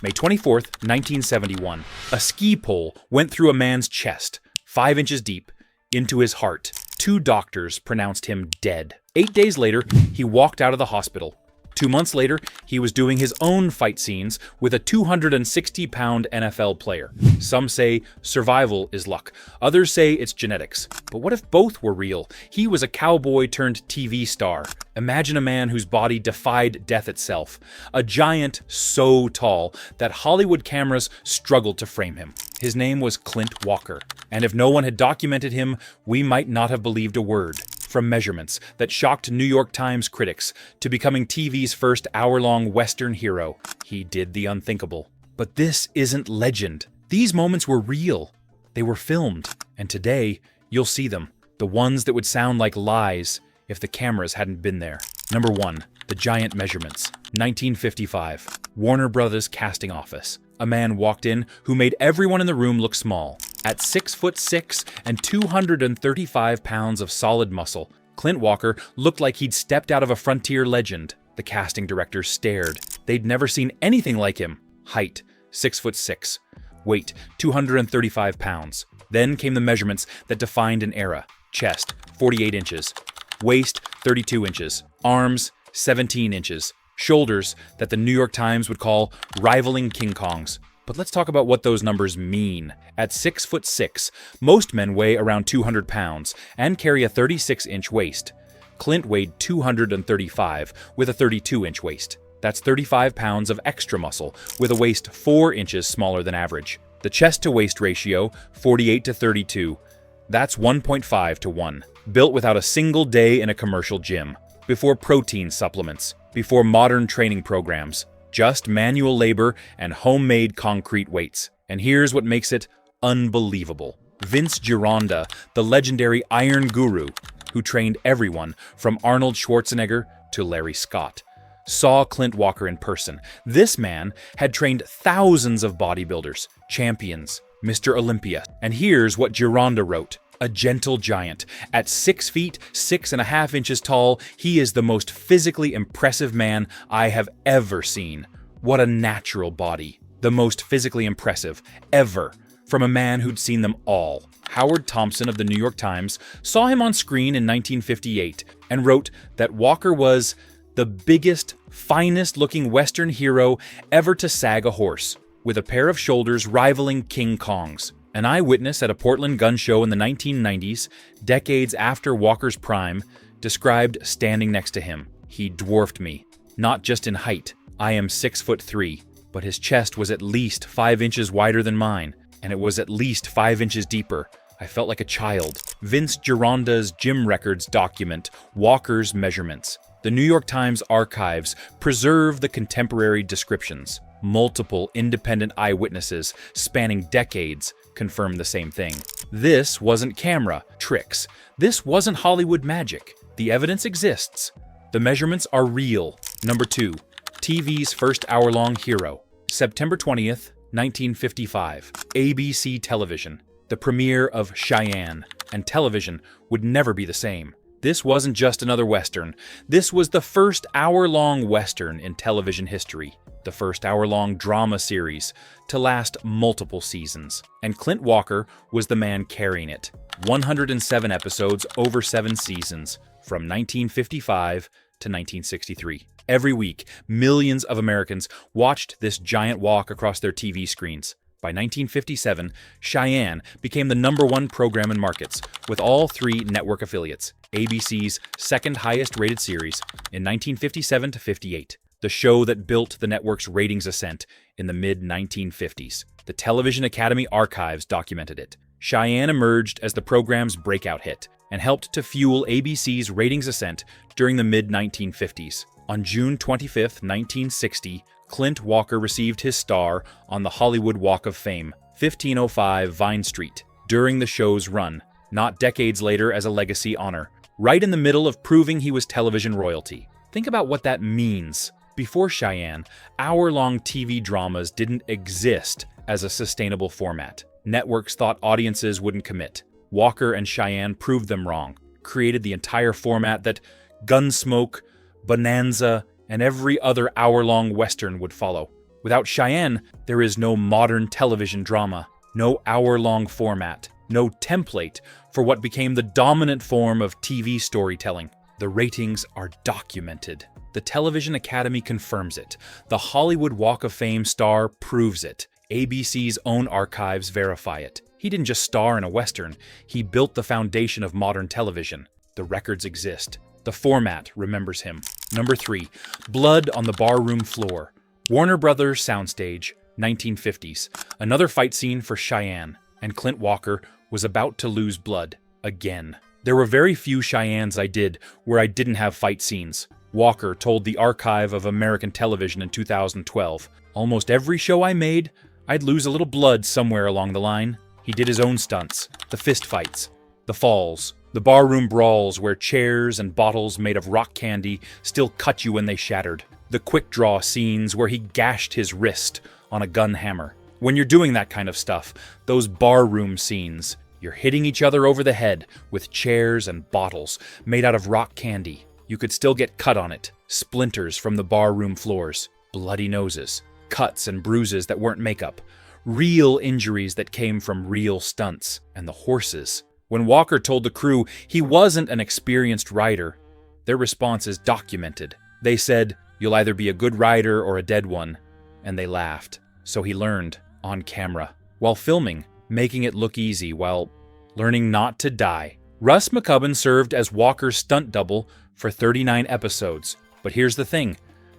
May 24th, 1971. A ski pole went through a man's chest, 5 inches deep, into his heart. 2 doctors pronounced him dead. 8 days later, he walked out of the hospital. 2 months later, he was doing his own fight scenes with a 260-pound NFL player. Some say survival is luck. Others say it's genetics. But what if both were real? He was a cowboy turned TV star. Imagine a man whose body defied death itself. A giant so tall that Hollywood cameras struggled to frame him. His name was Clint Walker. And if no one had documented him, we might not have believed a word. From measurements that shocked New York Times critics to becoming TV's first hour-long Western hero, he did the unthinkable. But this isn't legend. These moments were real. They were filmed. And today, you'll see them. The ones that would sound like lies if the cameras hadn't been there. Number 1. The giant measurements. 1955. Warner Brothers casting office. A man walked in who made everyone in the room look small. At 6'6" and 235 pounds of solid muscle, Clint Walker looked like he'd stepped out of a frontier legend. The casting directors stared. They'd never seen anything like him. Height, 6'6". Weight, 235 pounds. Then came the measurements that defined an era. Chest, 48 inches. Waist, 32 inches. Arms, 17 inches. Shoulders that the New York Times would call rivaling King Kongs. But let's talk about what those numbers mean. At 6'6", most men weigh around 200 pounds and carry a 36-inch waist. Clint weighed 235 with a 32-inch waist. That's 35 pounds of extra muscle with a waist 4 inches smaller than average. The chest-to-waist ratio, 48-32. That's 1.5 to 1. Built without a single day in a commercial gym. Before protein supplements. Before modern training programs. Just manual labor and homemade concrete weights. And here's what makes it unbelievable. Vince Gironda, the legendary Iron Guru, who trained everyone from Arnold Schwarzenegger to Larry Scott, saw Clint Walker in person. This man had trained thousands of bodybuilders, champions, Mr. Olympia. And here's what Geronda wrote. A gentle giant. At 6 feet, 6.5 inches tall, he is the most physically impressive man I have ever seen. What a natural body. The most physically impressive, ever. From a man who'd seen them all. Howard Thompson of the New York Times saw him on screen in 1958 and wrote that Walker was the biggest, finest-looking Western hero ever to sag a horse, with a pair of shoulders rivaling King Kong's. An eyewitness at a Portland gun show in the 1990s, decades after Walker's prime, described standing next to him. He dwarfed me. Not just in height. I am 6'3", but his chest was at least 5 inches wider than mine, and it was at least 5 inches deeper. I felt like a child. Vince Gironda's gym records document Walker's measurements. The New York Times archives preserve the contemporary descriptions. Multiple independent eyewitnesses spanning decades confirm the same thing. This wasn't camera tricks. This wasn't Hollywood magic. The evidence exists. The measurements are real. Number 2. TV's first hour-long hero. September 20th, 1955. ABC television. The premiere of Cheyenne. And television would never be the same. This wasn't just another Western. This was the first hour-long Western in television history. The first hour-long drama series to last multiple seasons. And Clint Walker was the man carrying it. 107 episodes over 7 seasons, from 1955 to 1963. Every week, millions of Americans watched this giant walk across their TV screens. By 1957, Cheyenne became the #1 program in markets, with all 3 network affiliates, ABC's second highest rated series in 1957 to 58. The show that built the network's ratings ascent in the mid-1950s. The Television Academy archives documented it. Cheyenne emerged as the program's breakout hit and helped to fuel ABC's ratings ascent during the mid-1950s. On June 25, 1960, Clint Walker received his star on the Hollywood Walk of Fame, 1505 Vine Street, during the show's run, not decades later as a legacy honor, right in the middle of proving he was television royalty. Think about what that means. Before Cheyenne, hour-long TV dramas didn't exist as a sustainable format. Networks thought audiences wouldn't commit. Walker and Cheyenne proved them wrong, created the entire format that Gunsmoke, Bonanza, and every other hour-long Western would follow. Without Cheyenne, there is no modern television drama, no hour-long format, no template for what became the dominant form of TV storytelling. The ratings are documented. The Television Academy confirms it. The Hollywood Walk of Fame star proves it. ABC's own archives verify it. He didn't just star in a Western, he built the foundation of modern television. The records exist. The format remembers him. Number 3, Blood on the Barroom Floor. Warner Brothers Soundstage, 1950s. Another fight scene for Cheyenne, and Clint Walker was about to lose blood again. There were very few Cheyennes I did where I didn't have fight scenes. Walker told the Archive of American Television in 2012, "Almost every show I made, I'd lose a little blood somewhere along the line." He did his own stunts, the fist fights, the falls, the barroom brawls where chairs and bottles made of rock candy still cut you when they shattered, the quick draw scenes where he gashed his wrist on a gun hammer. When you're doing that kind of stuff, those barroom scenes, you're hitting each other over the head with chairs and bottles made out of rock candy. You could still get cut on it, splinters from the barroom floors, bloody noses, cuts and bruises that weren't makeup, real injuries that came from real stunts, and the horses. When Walker told the crew he wasn't an experienced rider, their response is documented. They said, "You'll either be a good rider or a dead one," and they laughed. So he learned, on camera, while filming, making it look easy while learning not to die. Russ McCubbin served as Walker's stunt double for 39 episodes. But here's the thing,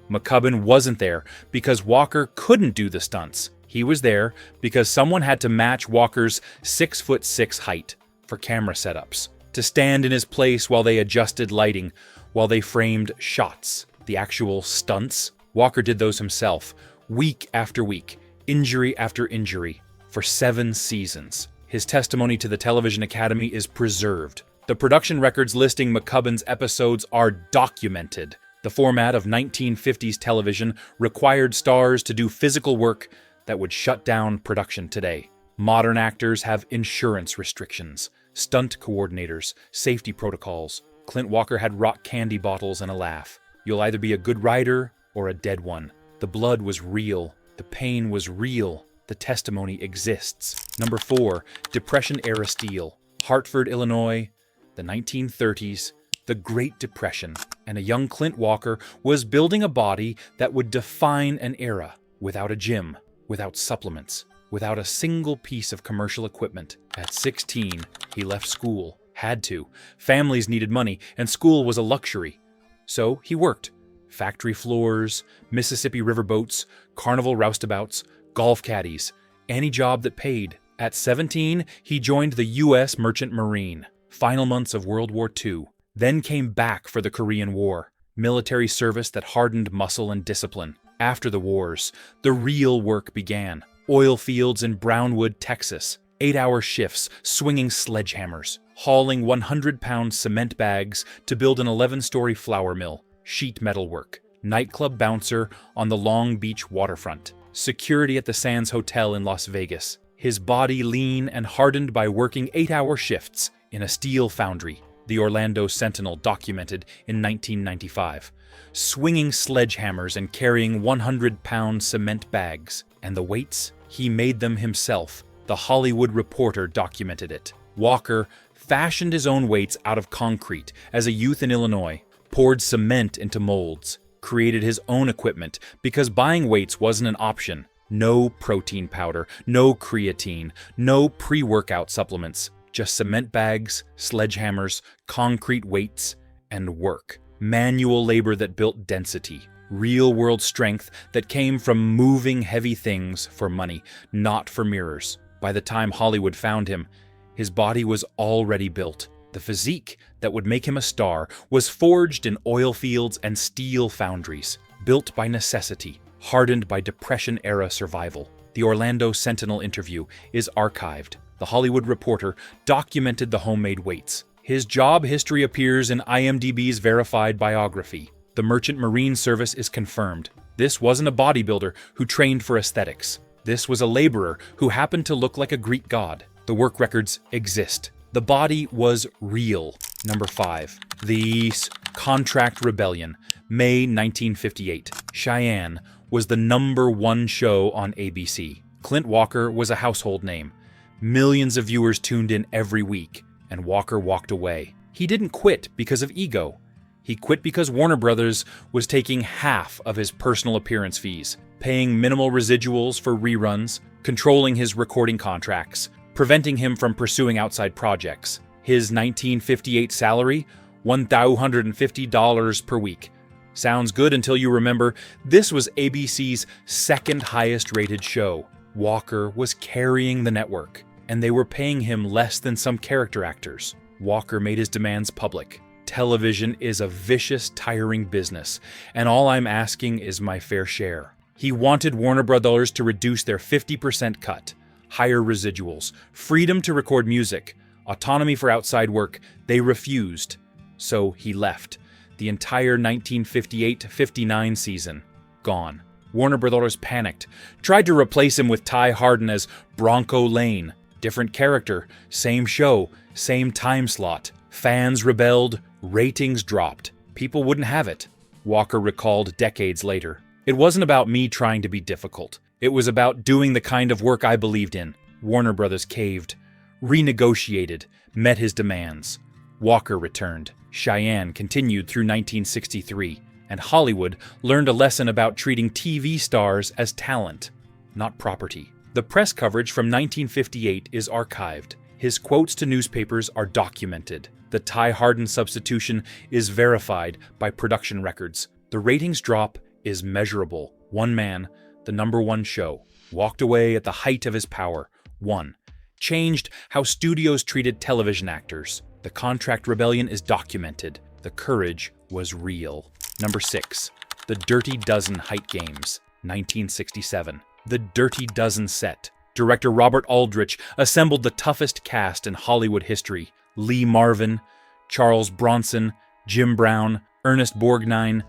McCubbin wasn't there because Walker couldn't do the stunts. He was there because someone had to match Walker's 6'6" height for camera setups, to stand in his place while they adjusted lighting, while they framed shots. The actual stunts, Walker did those himself, week after week, injury after injury, for 7 seasons. His testimony to the Television Academy is preserved. The production records listing McCubbin's episodes are documented. The format of 1950s television required stars to do physical work that would shut down production today. Modern actors have insurance restrictions, stunt coordinators, safety protocols. Clint Walker had rock candy bottles and a laugh. You'll either be a good rider or a dead one. The blood was real. The pain was real. The testimony exists. Number 4, Depression-era steel. Hartford, Illinois, the 1930s, the Great Depression, and a young Clint Walker was building a body that would define an era, without a gym, without supplements, without a single piece of commercial equipment. At 16, he left school. Had to. Families needed money, and school was a luxury. So he worked. Factory floors, Mississippi riverboats, carnival roustabouts, golf caddies, any job that paid. At 17, he joined the U.S. Merchant Marine. Final months of World War II. Then came back for the Korean War. Military service that hardened muscle and discipline. After the wars, the real work began. Oil fields in Brownwood, Texas. 8-hour shifts, swinging sledgehammers. Hauling 100-pound cement bags to build an 11-story flour mill. Sheet metal work. Nightclub bouncer on the Long Beach waterfront. Security at the Sands Hotel in Las Vegas. His body lean and hardened by working 8-hour shifts in a steel foundry. The Orlando Sentinel documented in 1995. Swinging sledgehammers and carrying 100-pound cement bags. And the weights? He made them himself. The Hollywood Reporter documented it. Walker fashioned his own weights out of concrete as a youth in Illinois, poured cement into molds, created his own equipment because buying weights wasn't an option. No protein powder, no creatine, no pre-workout supplements, just cement bags, sledgehammers, concrete weights, and work. Manual labor that built density. Real-world strength that came from moving heavy things for money, not for mirrors. By the time Hollywood found him, his body was already built. The physique that would make him a star was forged in oil fields and steel foundries, built by necessity, hardened by Depression-era survival. The Orlando Sentinel interview is archived. The Hollywood Reporter documented the homemade weights. His job history appears in IMDb's verified biography. The Merchant Marine Service is confirmed. This wasn't a bodybuilder who trained for aesthetics. This was a laborer who happened to look like a Greek god. The work records exist. The body was real. Number 5. The Contract Rebellion, May 1958. Cheyenne, was the #1 show on ABC. Clint Walker was a household name. Millions of viewers tuned in every week, and Walker walked away. He didn't quit because of ego. He quit because Warner Brothers was taking half of his personal appearance fees, paying minimal residuals for reruns, controlling his recording contracts, preventing him from pursuing outside projects. His 1958 salary, $1,250 per week. Sounds good until you remember this was ABC's second highest rated show. Walker was carrying the network, and they were paying him less than some character actors. Walker made his demands public. Television is a vicious, tiring business, and all I'm asking is my fair share. He wanted Warner Brothers to reduce their 50% cut, higher residuals, freedom to record music, autonomy for outside work. They refused, so he left. The entire 1958-59 season, gone. Warner Brothers panicked, tried to replace him with Ty Hardin as Bronco Lane. Different character, same show, same time slot. Fans rebelled, ratings dropped. People wouldn't have it. Walker recalled decades later. It wasn't about me trying to be difficult. It was about doing the kind of work I believed in. Warner Brothers caved, renegotiated, met his demands. Walker returned. Cheyenne continued through 1963, and Hollywood learned a lesson about treating TV stars as talent, not property. The press coverage from 1958 is archived. His quotes to newspapers are documented. The Ty Hardin substitution is verified by production records. The ratings drop is measurable. One man, the #1 show, walked away at the height of his power. One, changed how studios treated television actors. The contract rebellion is documented. The courage was real. 6, The Dirty Dozen Height Games, 1967. The Dirty Dozen set. Director Robert Aldrich assembled the toughest cast in Hollywood history. Lee Marvin, Charles Bronson, Jim Brown, Ernest Borgnine,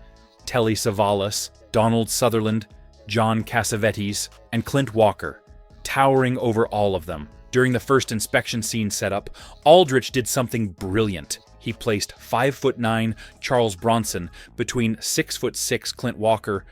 Telly Savalas, Donald Sutherland, John Cassavetes, and Clint Walker, towering over all of them. During the first inspection scene setup, Aldrich did something brilliant. He placed 5'9" Charles Bronson between 6'6" Clint Walker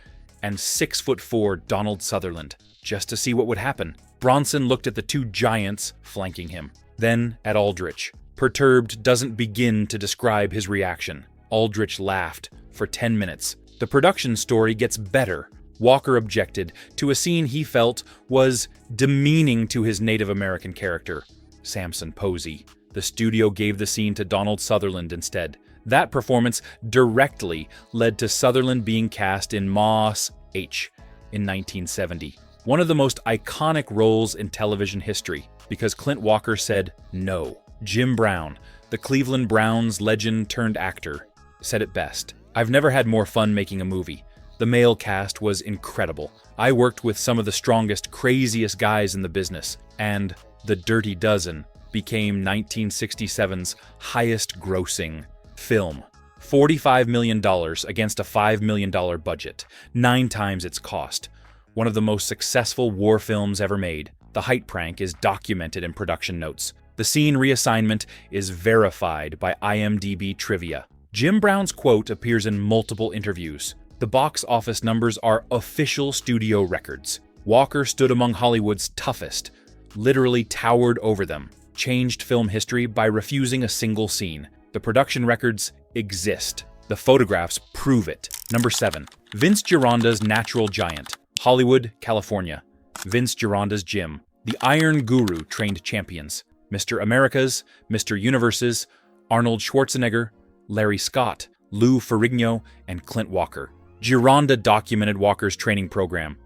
and 6'4" Donald Sutherland, just to see what would happen. Bronson looked at the two giants flanking him, then at Aldrich. Perturbed doesn't begin to describe his reaction. Aldrich laughed for 10 minutes. The production story gets better. Walker objected to a scene he felt was demeaning to his Native American character, Samson Posey. The studio gave the scene to Donald Sutherland instead. That performance directly led to Sutherland being cast in Moss H in 1970. One of the most iconic roles in television history, because Clint Walker said no. Jim Brown, the Cleveland Browns legend turned actor, said it best. "I've never had more fun making a movie. The male cast was incredible. I worked with some of the strongest, craziest guys in the business, and The Dirty Dozen became 1967's highest-grossing film. $45 million against a $5 million budget, 9 times its cost. One of the most successful war films ever made. The height prank is documented in production notes. The scene reassignment is verified by IMDb trivia. Jim Brown's quote appears in multiple interviews. The box office numbers are official studio records. Walker stood among Hollywood's toughest, literally towered over them, changed film history by refusing a single scene. The production records exist. The photographs prove it. 7, Vince Gironda's Natural Giant, Hollywood, California. Vince Gironda's gym. The Iron Guru trained champions. Mr. Americas, Mr. Universes, Arnold Schwarzenegger, Larry Scott, Lou Ferrigno, and Clint Walker. Geronda documented Walker's training program.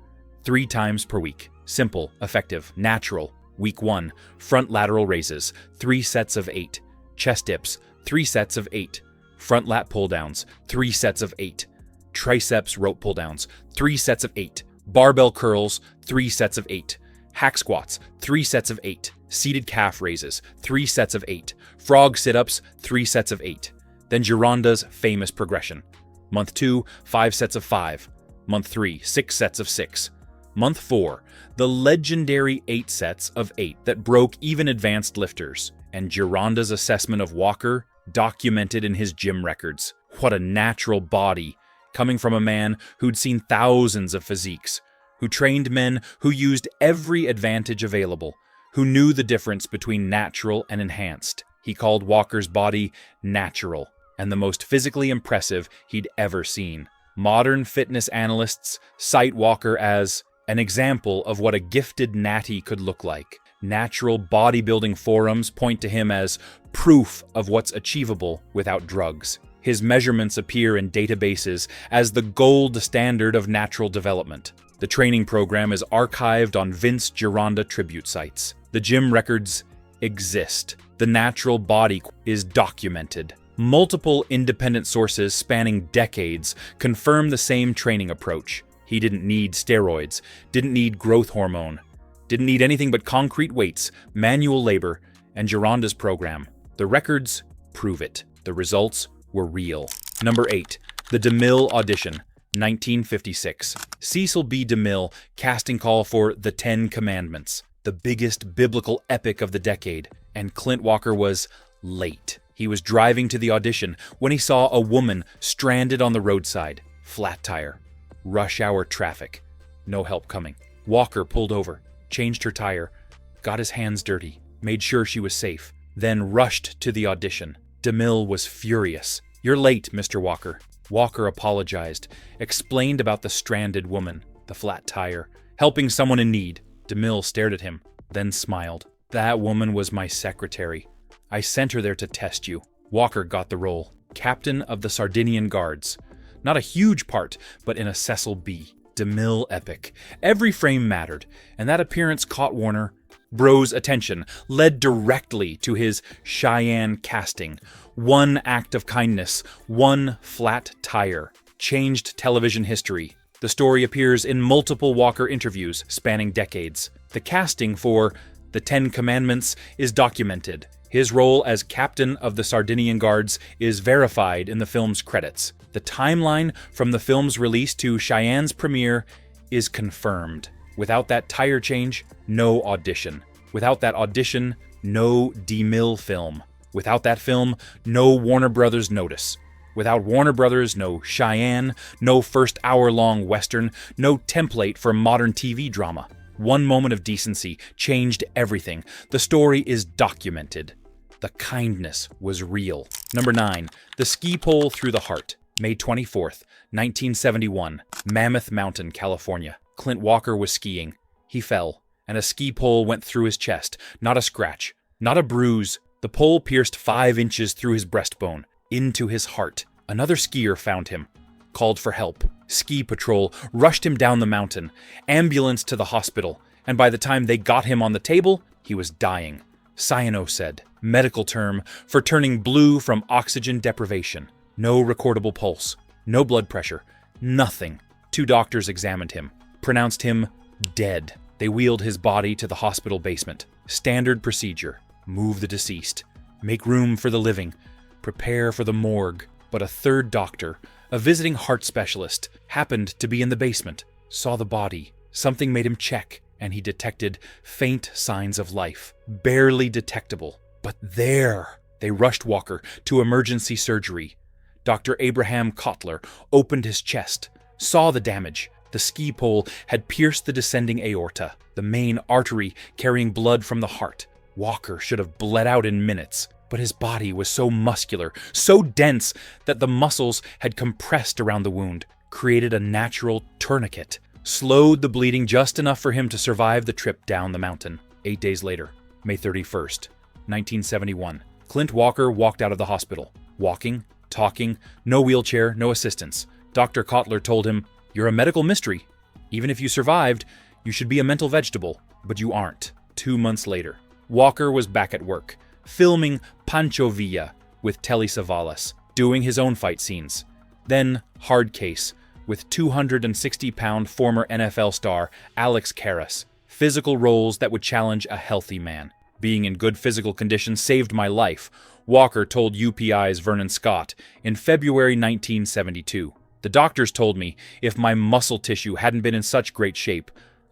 3 times per week. Simple, effective, natural. Week 1, front lateral raises, 3 sets of 8. Chest dips, 3 sets of 8. Front lat pull-downs, 3 sets of 8. Triceps rope pull-downs, 3 sets of 8. Barbell curls, 3 sets of 8. Hack squats, 3 sets of 8. Seated calf raises, 3 sets of 8. Frog sit-ups, 3 sets of 8. Then Geronda's famous progression. Month 2, 5 sets of 5. Month 3, 6 sets of 6. Month 4, the legendary 8 sets of 8 that broke even advanced lifters. And Geronda's assessment of Walker documented in his gym records. What a natural body coming from a man who'd seen thousands of physiques, who trained men who used every advantage available, who knew the difference between natural and enhanced. He called Walker's body natural, and the most physically impressive he'd ever seen. Modern fitness analysts cite Walker as an example of what a gifted natty could look like. Natural bodybuilding forums point to him as proof of what's achievable without drugs. His measurements appear in databases as the gold standard of natural development. The training program is archived on Vince Gironda tribute sites. The gym records exist. The natural body is documented. Multiple independent sources spanning decades confirm the same training approach. He didn't need steroids, didn't need growth hormone, didn't need anything but concrete weights, manual labor, and Geronda's program. The records prove it. The results were real. Number 8. The Deil audition, 1956. Cecil B. DeMille casting call for The 10 Commandments, the biggest biblical epic of the decade, and Clint Walker was late. He was driving to the audition when he saw a woman stranded on the roadside, flat tire, rush hour traffic, no help coming. Walker pulled over, changed her tire, got his hands dirty, made sure she was safe, then rushed to the audition. DeMille was furious. "You're late, Mr. Walker." Walker apologized, explained about the stranded woman, the flat tire, helping someone in need. DeMille stared at him, then smiled. "That woman was my secretary. I sent her there to test you." Walker got the role. Captain of the Sardinian Guards. Not a huge part, but in a Cecil B. DeMille epic. Every frame mattered, and that appearance caught Warner Bros' attention, led directly to his Cheyenne casting. One act of kindness, one flat tire, changed television history. The story appears in multiple Walker interviews spanning decades. The casting for The 10 Commandments is documented. His role as captain of the Sardinian Guards is verified in the film's credits. The timeline from the film's release to Cheyenne's premiere is confirmed. Without that tire change, no audition. Without that audition, no DeMille film. Without that film, no Warner Brothers notice. Without Warner Brothers, no Cheyenne, no first hour-long Western, no template for modern TV drama. One moment of decency changed everything. The story is documented. The kindness was real. Number 9. The Ski Pole Through the Heart, May 24th, 1971, Mammoth Mountain, California. Clint Walker was skiing. He fell, and a ski pole went through his chest. Not a scratch, not a bruise. The pole pierced 5 inches through his breastbone, into his heart. Another skier found him, called for help. Ski patrol rushed him down the mountain, ambulance to the hospital, and by the time they got him on the table, he was dying. Cyanocid, medical term for turning blue from oxygen deprivation. No recordable pulse, no blood pressure, nothing. 2 doctors examined him, pronounced him dead. They wheeled his body to the hospital basement. Standard procedure: move the deceased, make room for the living, prepare for the morgue. But a 3rd doctor, a visiting heart specialist, happened to be in the basement, saw the body. Something made him check, and he detected faint signs of life, barely detectable. But there! They rushed Walker to emergency surgery. Dr. Abraham Kotler opened his chest, saw the damage. The ski pole had pierced the descending aorta, the main artery carrying blood from the heart. Walker should have bled out in minutes, but his body was so muscular, so dense, that the muscles had compressed around the wound, created a natural tourniquet, slowed the bleeding just enough for him to survive the trip down the mountain. 8 days later, May 31st, 1971, Clint Walker walked out of the hospital, walking, talking, no wheelchair, no assistance. Dr. Kotler told him, "You're a medical mystery. Even if you survived, you should be a mental vegetable, but you aren't." 2 months later, Walker was back at work, filming Pancho Villa with Telly Savalas, doing his own fight scenes. Then Hard Case with 260-pound former NFL star Alex Karras, physical roles that would challenge a healthy man. "Being in good physical condition saved my life," Walker told UPI's Vernon Scott in February 1972. "The doctors told me if my muscle tissue hadn't been in such great shape,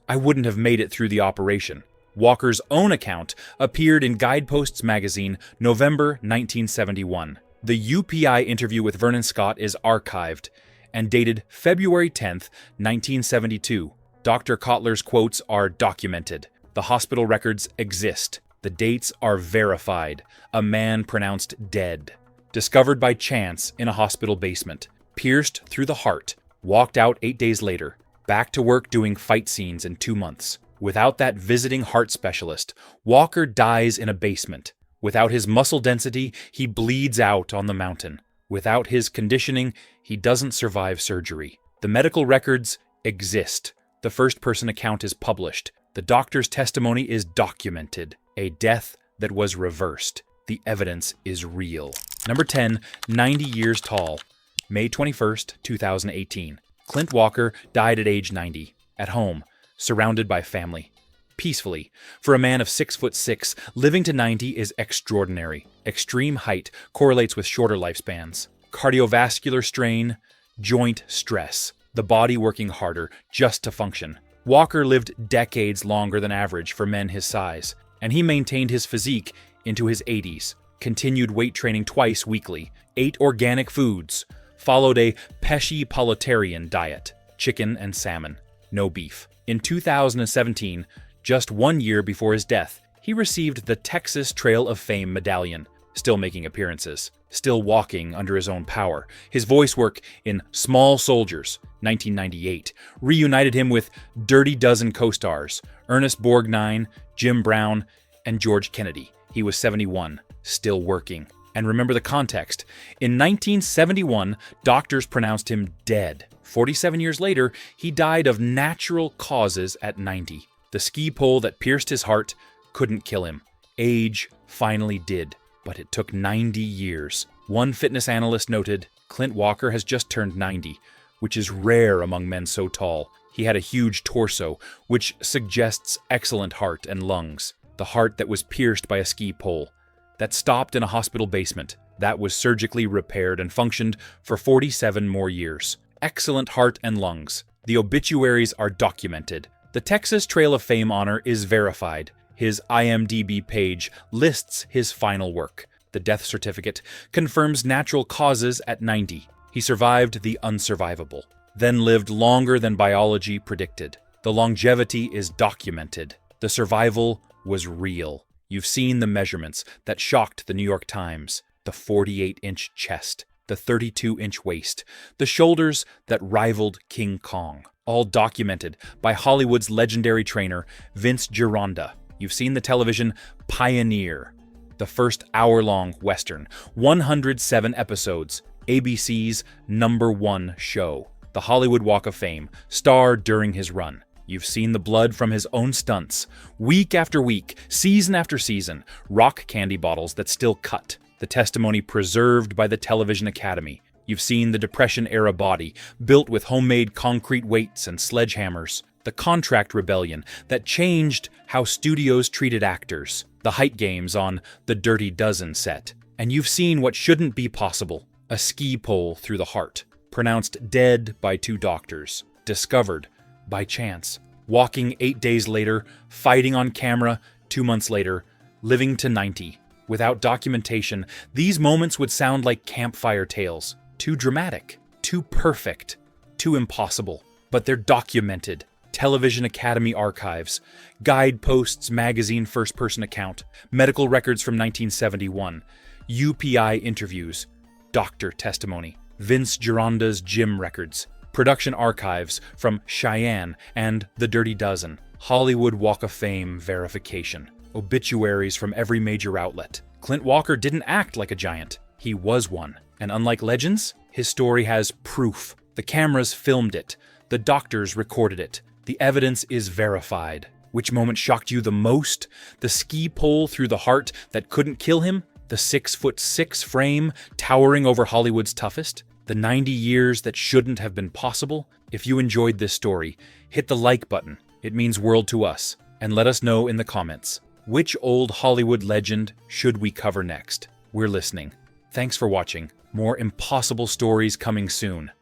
I wouldn't have made it through the operation." Walker's own account appeared in Guideposts magazine, November 1971. The UPI interview with Vernon Scott is archived, and dated February 10th, 1972. Dr. Kotler's quotes are documented. The hospital records exist. The dates are verified. A man pronounced dead. Discovered by chance in a hospital basement. Pierced through the heart. Walked out 8 days later. Back to work doing fight scenes in 2 months. Without that visiting heart specialist, Walker dies in a basement. Without his muscle density, he bleeds out on the mountain. Without his conditioning, he doesn't survive surgery. The medical records exist. The first-person account is published. The doctor's testimony is documented. A death that was reversed. The evidence is real. Number 10, 90 years tall. May 21st, 2018. Clint Walker died at age 90, at home, surrounded by family. Peacefully. For a man of 6'6", living to 90 is extraordinary. Extreme height correlates with shorter lifespans. Cardiovascular strain, joint stress. The body working harder just to function. Walker lived decades longer than average for men his size, and he maintained his physique into his 80s. Continued weight training twice weekly. Ate organic foods. Followed a pesci-politarian diet. Chicken and salmon. No beef. In 2017, just 1 year before his death, he received the Texas Trail of Fame medallion, still making appearances, still walking under his own power. His voice work in Small Soldiers, 1998, reunited him with Dirty Dozen co-stars, Ernest Borgnine, Jim Brown, and George Kennedy. He was 71, still working. And remember the context. In 1971, doctors pronounced him dead. 47 years later, he died of natural causes at 90. The ski pole that pierced his heart couldn't kill him. Age finally did, but it took 90 years. One fitness analyst noted, Clint Walker has just turned 90, which is rare among men so tall. He had a huge torso, which suggests excellent heart and lungs. The heart that was pierced by a ski pole, that stopped in a hospital basement, that was surgically repaired and functioned for 47 more years. Excellent heart and lungs. The obituaries are documented. The Texas Trail of Fame honor is verified. His IMDb page lists his final work. The death certificate confirms natural causes at 90. He survived the unsurvivable, then lived longer than biology predicted. The longevity is documented. The survival was real. You've seen the measurements that shocked the New York Times. The 48-inch chest, the 32-inch waist, the shoulders that rivaled King Kong. All documented by Hollywood's legendary trainer, Vince Gironda. You've seen the television Pioneer, the first hour-long Western, 107 episodes, ABC's #1 show. The Hollywood Walk of Fame, star during his run. You've seen the blood from his own stunts, week after week, season after season, rock candy bottles that still cut, the testimony preserved by the Television Academy. You've seen the Depression-era body, built with homemade concrete weights and sledgehammers, the contract rebellion that changed how studios treated actors, the height games on the Dirty Dozen set. And you've seen what shouldn't be possible, a ski pole through the heart, pronounced dead by 2 doctors, discovered by chance, walking 8 days later, fighting on camera 2 months later, living to 90. Without documentation, these moments would sound like campfire tales. Too dramatic, too perfect, too impossible. But they're documented. Television Academy archives, Guideposts magazine first-person account, medical records from 1971, UPI interviews, doctor testimony, Vince Gironda's gym records, production archives from Cheyenne and The Dirty Dozen, Hollywood Walk of Fame verification, obituaries from every major outlet. Clint Walker didn't act like a giant. He was one. And unlike legends, his story has proof. The cameras filmed it. The doctors recorded it. The evidence is verified. Which moment shocked you the most? The ski pole through the heart that couldn't kill him? The 6'6" frame towering over Hollywood's toughest? The 90 years that shouldn't have been possible? If you enjoyed this story, hit the like button. It means world to us. And let us know in the comments. Which old Hollywood legend should we cover next? We're listening. Thanks for watching. More impossible stories coming soon.